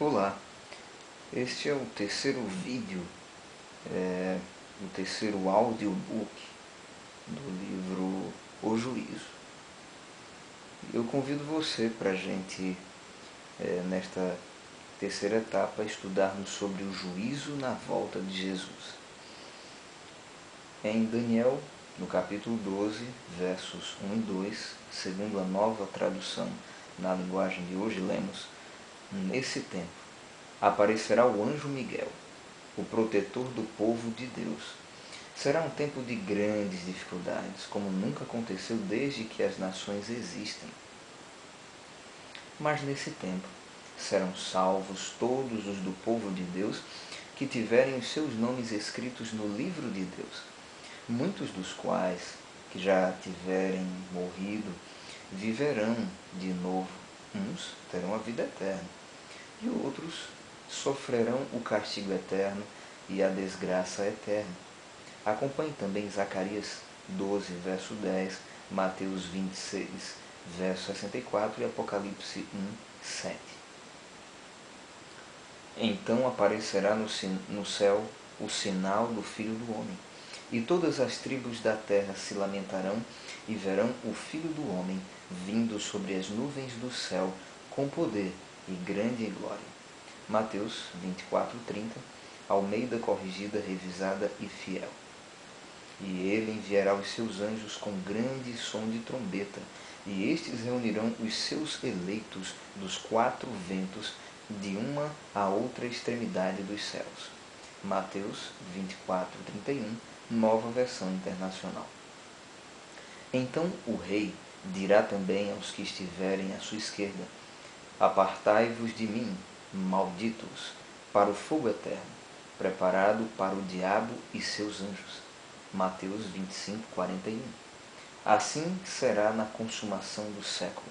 Olá, este é o terceiro vídeo, o terceiro audiobook do livro O Juízo. Eu convido você para a gente, nesta terceira etapa, estudarmos sobre o juízo na volta de Jesus. Em Daniel, no capítulo 12, versos 1 e 2, segundo a Nova Tradução na linguagem de hoje, lemos: Nesse tempo aparecerá o anjo Miguel, o protetor do povo de Deus. Será um tempo de grandes dificuldades, como nunca aconteceu desde que as nações existem. Mas nesse tempo serão salvos todos os do povo de Deus que tiverem os seus nomes escritos no livro de Deus, muitos dos quais, que já tiverem morrido, viverão de novo. Uns terão a vida eterna, e outros sofrerão o castigo eterno e a desgraça eterna. Acompanhe também Zacarias 12, verso 10, Mateus 26, verso 64 e Apocalipse 1, 7. Então aparecerá no céu o sinal do Filho do Homem, e todas as tribos da terra se lamentarão e verão o Filho do Homem vindo sobre as nuvens do céu com poder e grande glória. Mateus 24, 30, Almeida Corrigida, Revisada e Fiel. E ele enviará os seus anjos com grande som de trombeta, e estes reunirão os seus eleitos dos quatro ventos, de uma à outra extremidade dos céus. Mateus 24, 31, Nova Versão Internacional. Então o rei dirá também aos que estiverem à sua esquerda: Apartai-vos de mim, malditos, para o fogo eterno, preparado para o diabo e seus anjos. Mateus 25, 41. Assim será na consumação do século.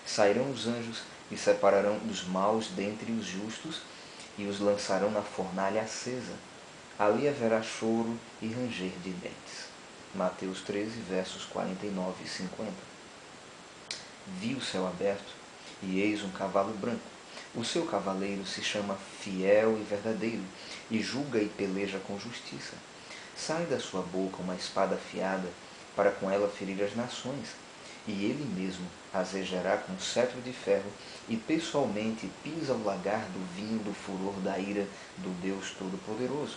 Sairão os anjos e separarão os maus dentre os justos e os lançarão na fornalha acesa. Ali haverá choro e ranger de dentes. Mateus 13, versos 49 e 50. Vi o céu aberto, e eis um cavalo branco. O seu cavaleiro se chama Fiel e Verdadeiro, e julga e peleja com justiça. Sai da sua boca uma espada afiada, para com ela ferir as nações, e ele mesmo azejará com cetro de ferro, e pessoalmente pisa o lagar do vinho do furor da ira do Deus Todo-Poderoso.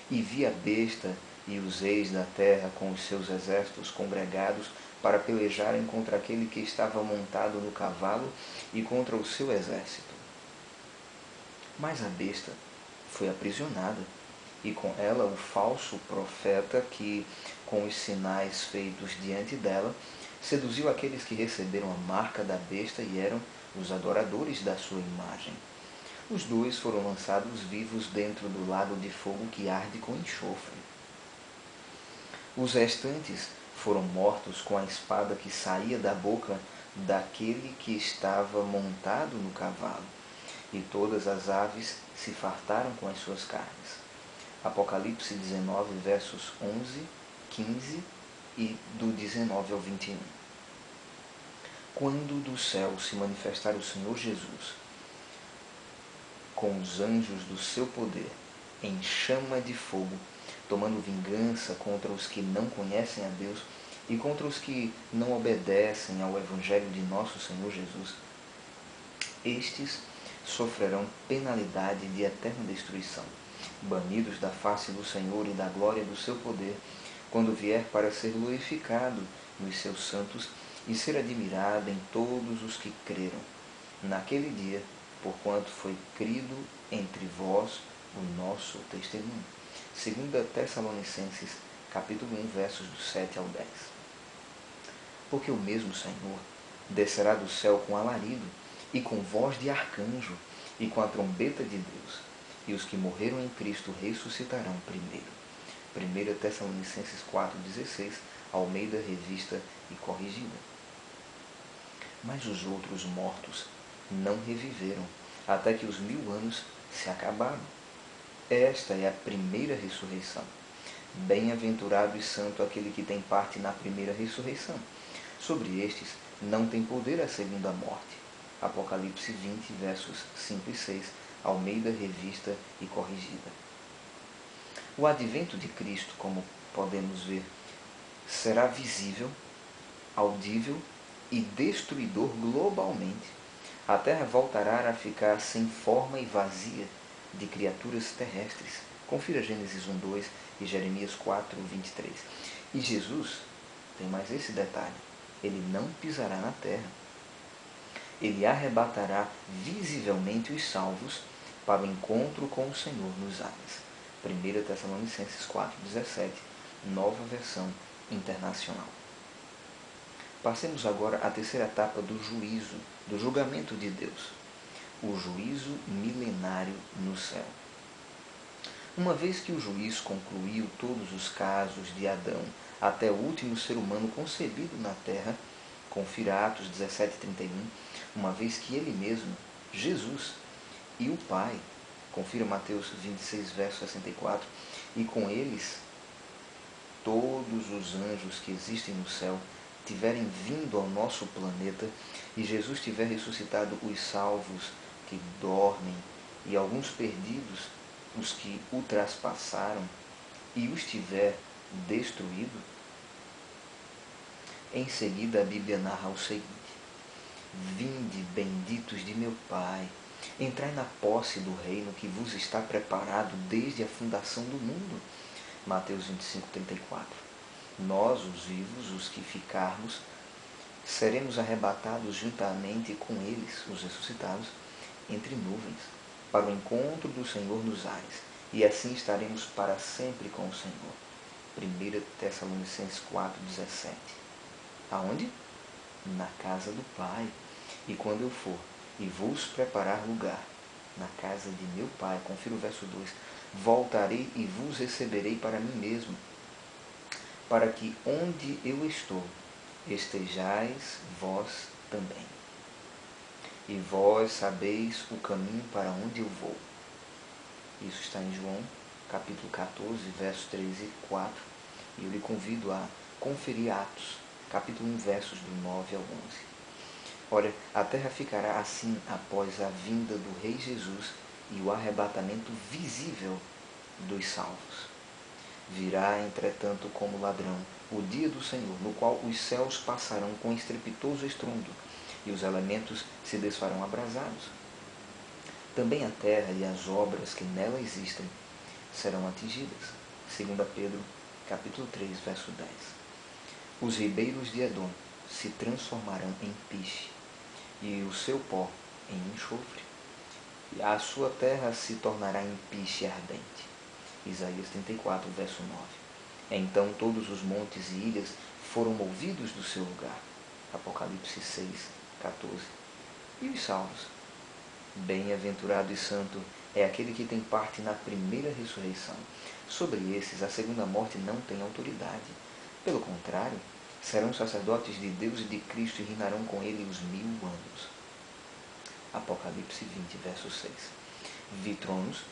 E vi a besta e os reis da terra com os seus exércitos congregados para pelejarem contra aquele que estava montado no cavalo e contra o seu exército. Mas a besta foi aprisionada, e com ela o falso profeta que, com os sinais feitos diante dela, seduziu aqueles que receberam a marca da besta e eram os adoradores da sua imagem. Os dois foram lançados vivos dentro do lago de fogo que arde com enxofre. Os restantes foram mortos com a espada que saía da boca daquele que estava montado no cavalo, e todas as aves se fartaram com as suas carnes. Apocalipse 19, versos 11, 15 e do 19 ao 21. Quando do céu se manifestar o Senhor Jesus, com os anjos do seu poder, em chama de fogo, tomando vingança contra os que não conhecem a Deus e contra os que não obedecem ao Evangelho de nosso Senhor Jesus, estes sofrerão penalidade de eterna destruição, banidos da face do Senhor e da glória do seu poder, quando vier para ser glorificado nos seus santos e ser admirado em todos os que creram, naquele dia, porquanto foi crido entre vós o nosso testemunho. 2 Tessalonicenses, capítulo 1, versos do 7 ao 10. Porque o mesmo Senhor descerá do céu com alarido, e com voz de arcanjo, e com a trombeta de Deus, e os que morreram em Cristo ressuscitarão primeiro. 1 Tessalonicenses 4,16, Almeida Revista e Corrigida. Mas os outros mortos não reviveram, até que os 1000 anos se acabaram. Esta é a primeira ressurreição. Bem-aventurado e santo aquele que tem parte na primeira ressurreição. Sobre estes não tem poder a segunda morte. Apocalipse 20, versos 5 e 6, Almeida Revista e Corrigida. O advento de Cristo, como podemos ver, será visível, audível e destruidor globalmente. A terra voltará a ficar sem forma e vazia de criaturas terrestres. Confira Gênesis 1:2 e Jeremias 4:23. E Jesus tem mais esse detalhe: ele não pisará na terra. Ele arrebatará visivelmente os salvos para o encontro com o Senhor nos ares. 1 Tessalonicenses 4:17, nova versão internacional. Passemos agora à terceira etapa do juízo, do julgamento de Deus. O juízo milenário no céu. Uma vez que o juiz concluiu todos os casos de Adão até o último ser humano concebido na terra, confira Atos 17:31, uma vez que ele mesmo, Jesus, e o Pai, confira Mateus 26, verso 64, e com eles todos os anjos que existem no céu tiverem vindo ao nosso planeta e Jesus tiver ressuscitado os salvos que dormem e alguns perdidos, os que o traspassaram, e os tiver destruído, em seguida a Bíblia narra o seguinte: vinde, benditos de meu Pai, entrai na posse do reino que vos está preparado desde a fundação do mundo. Mateus 25:34. Nós, os vivos, os que ficarmos, seremos arrebatados juntamente com eles, os ressuscitados, entre nuvens, para o encontro do Senhor nos ares, e assim estaremos para sempre com o Senhor. 1 Tessalonicenses 4:17. Aonde? Na casa do Pai. E quando eu for e vos preparar lugar, na casa de meu Pai, confira o verso 2, voltarei e vos receberei para mim mesmo, para que onde eu estou, estejais vós também. E vós sabeis o caminho para onde eu vou. Isso está em João, capítulo 14, versos 3 e 4. E eu lhe convido a conferir Atos, capítulo 1, versos do 9 ao 11. Olha, a terra ficará assim após a vinda do Rei Jesus e o arrebatamento visível dos salvos. Virá, entretanto, como ladrão, o dia do Senhor, no qual os céus passarão com estrepitoso estrondo, e os elementos se desfarão abrasados. Também a terra e as obras que nela existem serão atingidas. 2 Pedro, capítulo 3, verso 10. Os ribeiros de Edom se transformarão em piche, e o seu pó em enxofre, e a sua terra se tornará em piche ardente. Isaías 34, verso 9. Então todos os montes e ilhas foram movidos do seu lugar. Apocalipse 6, 14. E os salvos? Bem-aventurado e santo é aquele que tem parte na primeira ressurreição. Sobre esses, a segunda morte não tem autoridade. Pelo contrário, serão sacerdotes de Deus e de Cristo e reinarão com ele os 1000 anos. Apocalipse 20, verso 6. Vi tronos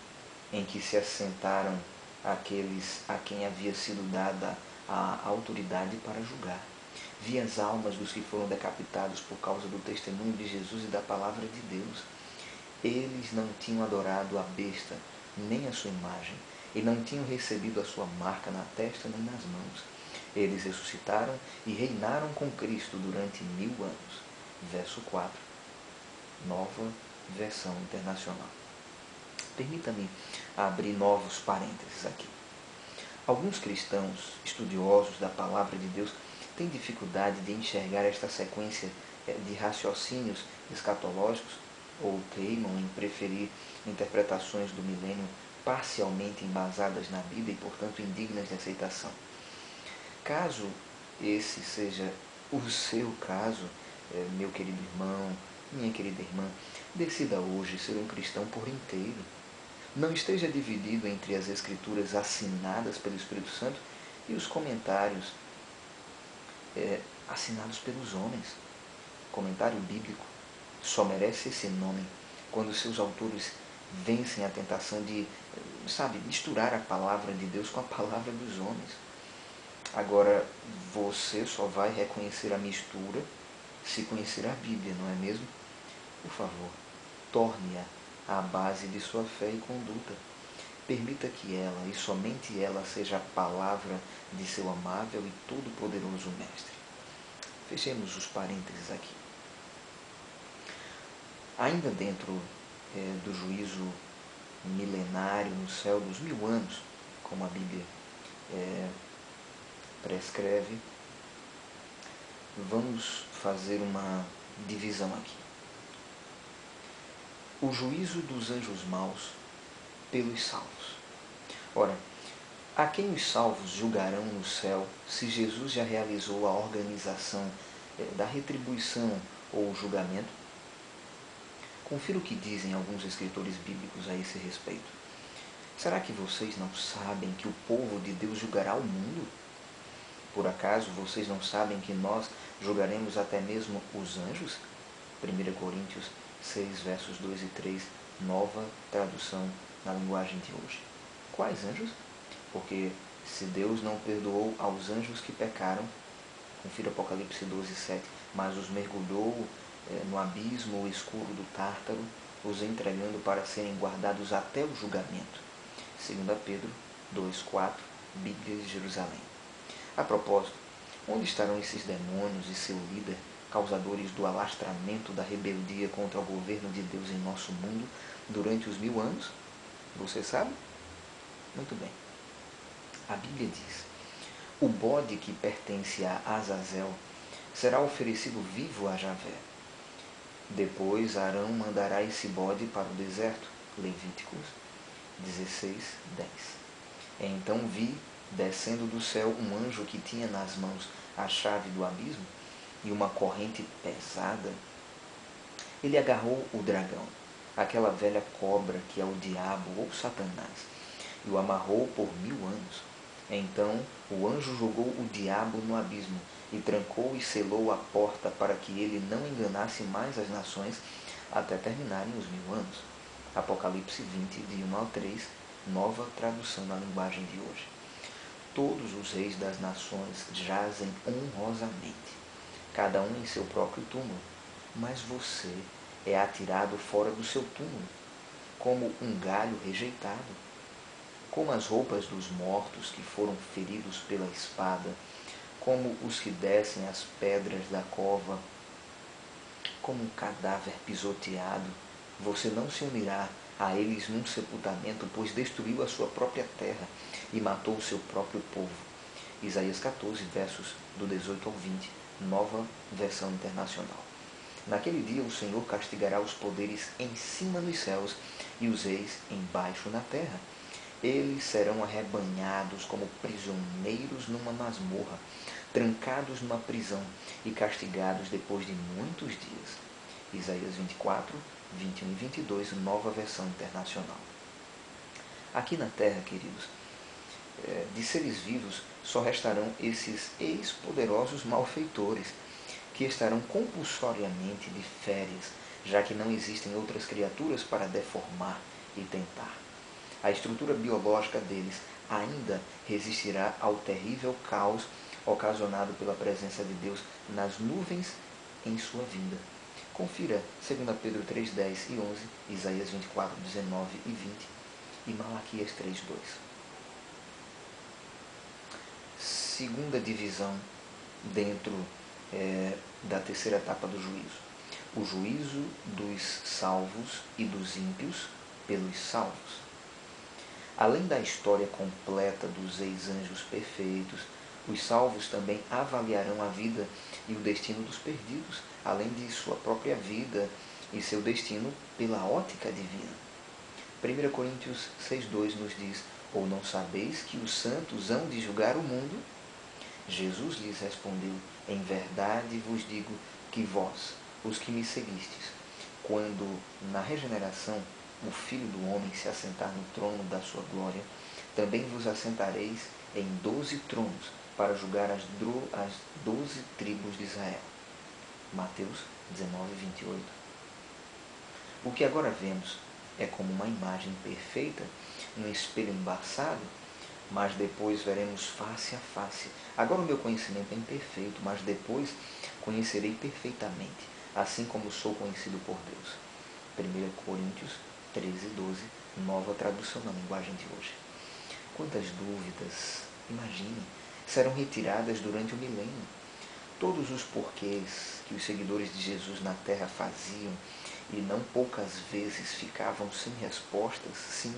em que se assentaram aqueles a quem havia sido dada a autoridade para julgar. Vi as almas dos que foram decapitados por causa do testemunho de Jesus e da palavra de Deus. Eles não tinham adorado a besta, nem a sua imagem, e não tinham recebido a sua marca na testa nem nas mãos. Eles ressuscitaram e reinaram com Cristo durante 1000 anos. Verso 4, nova versão internacional. Permita-me abrir novos parênteses aqui. Alguns cristãos, estudiosos da palavra de Deus, têm dificuldade de enxergar esta sequência de raciocínios escatológicos ou teimam em preferir interpretações do milênio parcialmente embasadas na Bíblia e, portanto, indignas de aceitação. Caso esse seja o seu caso, meu querido irmão, minha querida irmã, decida hoje ser um cristão por inteiro. Não esteja dividido entre as escrituras assinadas pelo Espírito Santo e os comentários assinados pelos homens. Comentário bíblico só merece esse nome quando seus autores vencem a tentação de, misturar a palavra de Deus com a palavra dos homens. Agora, você só vai reconhecer a mistura se conhecer a Bíblia, não é mesmo? Por favor, torne-a à base de sua fé e conduta. Permita que ela, e somente ela, seja a palavra de seu amável e todo-poderoso Mestre. Fechemos os parênteses aqui. Ainda dentro do juízo milenário no céu dos 1000 anos, como a Bíblia prescreve, vamos fazer uma divisão aqui. O juízo dos anjos maus pelos salvos. Ora, a quem os salvos julgarão no céu se Jesus já realizou a organização da retribuição ou julgamento? Confira o que dizem alguns escritores bíblicos a esse respeito. Será que vocês não sabem que o povo de Deus julgará o mundo? Por acaso vocês não sabem que nós julgaremos até mesmo os anjos? 1 Coríntios 6, versos 2 e 3, nova tradução na linguagem de hoje. Quais anjos? Porque se Deus não perdoou aos anjos que pecaram, confira Apocalipse 12, 7, mas os mergulhou no abismo escuro do Tártaro, os entregando para serem guardados até o julgamento. 2 Pedro 2, 4, Bíblia de Jerusalém. A propósito, onde estarão esses demônios e seu líder, causadores do alastramento da rebeldia contra o governo de Deus em nosso mundo durante os 1000 anos? Você sabe? Muito bem. A Bíblia diz: o bode que pertence a Azazel será oferecido vivo a Javé. Depois Arão mandará esse bode para o deserto. Levíticos 16, 10. Então vi, descendo do céu, um anjo que tinha nas mãos a chave do abismo e uma corrente pesada. Ele agarrou o dragão, aquela velha cobra que é o diabo ou Satanás, e o amarrou por 1000 anos. Então o anjo jogou o diabo no abismo e trancou e selou a porta para que ele não enganasse mais as nações até terminarem os 1000 anos. Apocalipse 20, de 1 ao 3, nova tradução na linguagem de hoje. Todos os reis das nações jazem honrosamente, cada um em seu próprio túmulo, mas você é atirado fora do seu túmulo, como um galho rejeitado, como as roupas dos mortos que foram feridos pela espada, como os que descem as pedras da cova, como um cadáver pisoteado. Você não se unirá a eles num sepultamento, pois destruiu a sua própria terra e matou o seu próprio povo. Isaías 14, versos do 18 ao 20, nova versão internacional. Naquele dia o Senhor castigará os poderes em cima nos céus e os reis embaixo na terra. Eles serão arrebanhados como prisioneiros numa masmorra, trancados numa prisão e castigados depois de muitos dias. Isaías 24, 21 e 22, nova versão internacional. Aqui na terra, queridos, de seres vivos só restarão esses ex-poderosos malfeitores, que estarão compulsoriamente de férias, já que não existem outras criaturas para deformar e tentar. A estrutura biológica deles ainda resistirá ao terrível caos ocasionado pela presença de Deus nas nuvens em sua vinda. Confira 2 Pedro 3, 10 e 11, Isaías 24, 19 e 20 e Malaquias 3, 2. Segunda divisão dentro da terceira etapa do juízo. O juízo dos salvos e dos ímpios pelos salvos. Além da história completa dos ex-anjos perfeitos, os salvos também avaliarão a vida e o destino dos perdidos, além de sua própria vida e seu destino pela ótica divina. 1 Coríntios 6,2 nos diz: ou não sabeis que os santos hão de julgar o mundo? Jesus lhes respondeu: em verdade vos digo que vós, os que me seguistes, quando na regeneração o Filho do Homem se assentar no trono da sua glória, também vos assentareis em 12 tronos para julgar as 12 tribos de Israel. Mateus 19, 28. O que agora vemos é como uma imagem perfeita, um espelho embaçado, mas depois veremos face a face. Agora o meu conhecimento é imperfeito, mas depois conhecerei perfeitamente, assim como sou conhecido por Deus. 1 Coríntios 13:12, nova tradução na linguagem de hoje. Quantas dúvidas, imagine, serão retiradas durante o milênio? Todos os porquês que os seguidores de Jesus na terra faziam e não poucas vezes ficavam sem respostas, sim,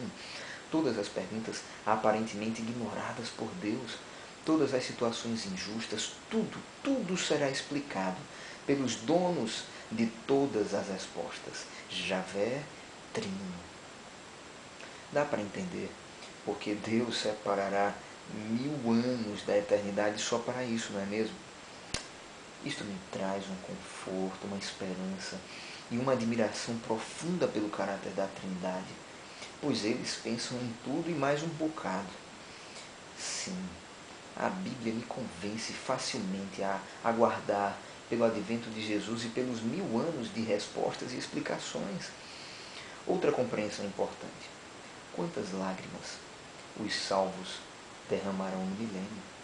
todas as perguntas aparentemente ignoradas por Deus, todas as situações injustas, tudo será explicado pelos donos de todas as respostas, Javé Trino. Dá para entender porque Deus separará 1000 anos da eternidade só para isso, não é mesmo? Isto me traz um conforto, uma esperança e uma admiração profunda pelo caráter da Trindade, pois eles pensam em tudo e mais um bocado. Sim, a Bíblia me convence facilmente a aguardar pelo advento de Jesus e pelos 1000 anos de respostas e explicações. Outra compreensão importante: quantas lágrimas os salvos derramarão no milênio?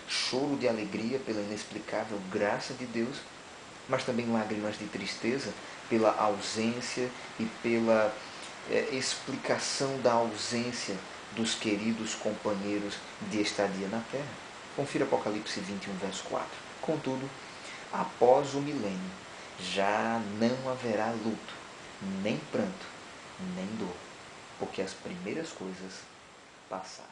Choro de alegria pela inexplicável graça de Deus, mas também lágrimas de tristeza pela ausência e pela explicação da ausência dos queridos companheiros de estadia na terra. Confira Apocalipse 21, verso 4. Contudo, após o milênio, já não haverá luto, nem pranto, nem dor, porque as primeiras coisas passaram.